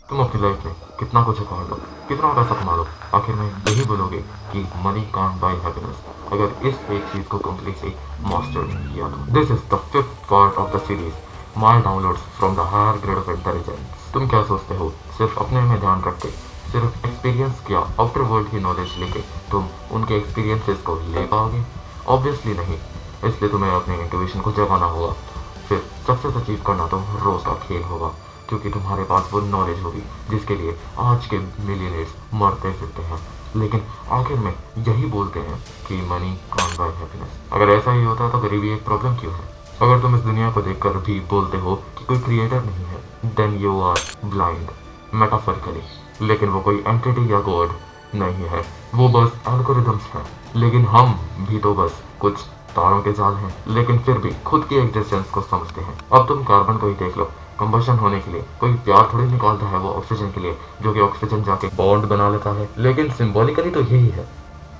तुम अपनी लाइफ में कितना कुछ कर लो, कितना पैसा कमा लो, आखिर में यही बोलोगे कि मनी कांट बाय हैप्पीनेस अगर इस एक चीज को कम्प्लीटली मास्टर नहीं किया तो। This is the fifth part of the series my downloads from the higher grade of intelligence. तुम क्या सोचते हो सिर्फ अपने में ध्यान रख के, सिर्फ एक्सपीरियंस किया आउटर वर्ल्ड की नॉलेज लेके तुम उनके एक्सपीरियंसेस को ले पाओगे? ऑब्वियसली नहीं। इसलिए तुम्हें अपने इंट्यूशन को जगाना होगा। फिर सक्सेस अचीव करना तो रोज का खेल होगा, क्योंकि तुम्हारे पास वो नॉलेज होगी जिसके लिए आज के मिलियनेयर्स मरते फिरते हैं, लेकिन आखिर में यही बोलते हैं कि मनी कांट बाय हैप्पीनेस। अगर ऐसा ही होता तो गरीबी एक प्रॉब्लम क्यों है? अगर तुम इस दुनिया को देखकर भी बोलते हो कि कोई क्रिएटर नहीं है, then you are blind, metaphorically. लेकिन वो कोई एंटिटी या गॉड नहीं है, वो बस एल्गोरिदम्स हैं। लेकिन हम भी तो बस कुछ तारों के जाल हैं, लेकिन फिर भी खुद की एग्जिस्टेंस को समझते हैं। अब तुम कार्बन को ही देख लो। कंबशन होने के लिए कोई प्यार थोड़ी निकालता है वो ऑक्सीजन के लिए, जो कि ऑक्सीजन जाके बॉन्ड बना लेता है। लेकिन सिंबॉलिकली तो यही है।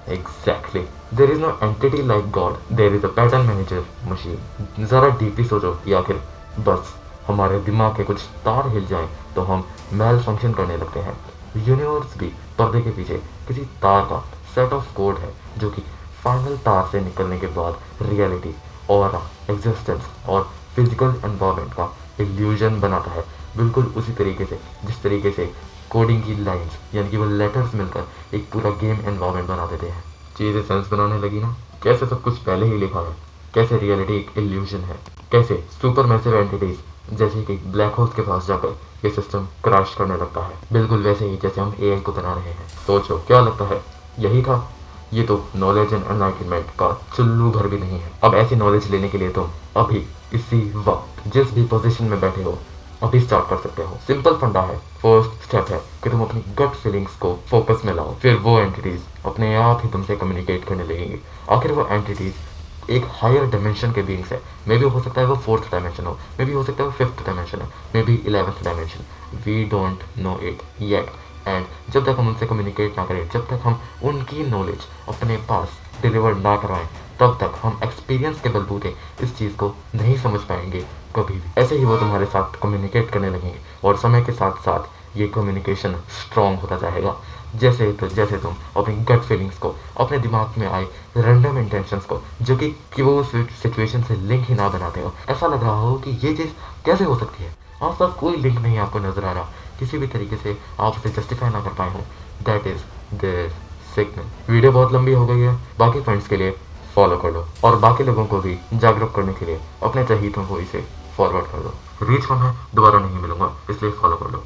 Exactly. There is no entity like God, there is a pattern manager machine. जरा डीपली सोचो, या फिर बस हमारे दिमाग के कुछ तार हिल जाएं तो हम मेल फंक्शन करने लगते हैं। यूनिवर्स भी पर्दे के पीछे किसी तार का सेट ऑफ कोड है, जो कि फाइनल तार से निकलने के बाद रियलिटी और एग्जिस्टेंस और फिजिकल एनवायरनमेंट का इल्यूजन बनाता है। बिल्कुल उसी तरीके से जिस तरीके से कोडिंग की लाइंस यानी कि वो लेटर्स मिलकर एक पूरा गेम एनवायरनमेंट बना देते हैं। चीज़ें सेंस बनाने लगी ना? कैसे सब कुछ पहले ही लिखा है, कैसे रियलिटी एक इल्यूजन है, कैसे सुपर मैसिव एंटिटीज जैसे कि ब्लैक होल्स के पास जाकर ये सिस्टम क्रैश करने लगता है, बिल्कुल वैसे ही जैसे हम एआई को बना रहे हैं। सोचो, क्या लगता है यही था? ये तो नॉलेज एंड एनलाइटनमेंट का चुल्लू भर भी नहीं है। अब ऐसी नॉलेज लेने के लिए तुम अभी इसी वक्त जिस भी पोजीशन में बैठे हो अभी स्टार्ट कर सकते हो। सिंपल फंडा है। फर्स्ट स्टेप है कि तुम अपनी गट फीलिंग्स को फोकस में लाओ, फिर वो एंटिटीज अपने आप ही तुमसे कम्युनिकेट करने लगेंगी। आखिर वो एंटिटीज एक हायर डायमेंशन के बींग्स है। मे भी हो सकता है वो फोर्थ डायमेंशन हो, मे भी हो सकता है वो फिफ्थ डायमेंशन है, maybe 11th dimension. We don't know it yet. And जब तक हम उनसे कम्युनिकेट ना करें, जब तक हम उनकी नॉलेज अपने पास डिलीवर ना करवाएं, तब तक हम एक्सपीरियंस के बलबूते इस चीज़ को नहीं समझ पाएंगे कभी भी। ऐसे ही वो तुम्हारे साथ कम्युनिकेट करने लगेंगे और समय के साथ साथ ये कम्युनिकेशन स्ट्रॉन्ग होता जाएगा। जैसे तुम अपनी गट फीलिंग्स को, अपने दिमाग में आए रैंडम इंटेंशंस को, जो कि वो सिचुएशन से लिंक ही ना बनाते हो, ऐसा लग रहा हो कि ये चीज़ कैसे हो सकती है, आसपास कोई लिंक नहीं आपको नजर आ रहा, किसी भी तरीके से आप उसे जस्टिफाई ना कर पाए हो, that is the signal. Video बहुत लंबी हो गई है, बाकी फ्रेंड्स के लिए फॉलो कर लो और बाकी लोगों को भी जागरूक करने के लिए अपने चाहिए को इसे फॉरवर्ड कर दो। रीच कम है, दोबारा नहीं मिलूंगा, इसलिए फॉलो कर लो।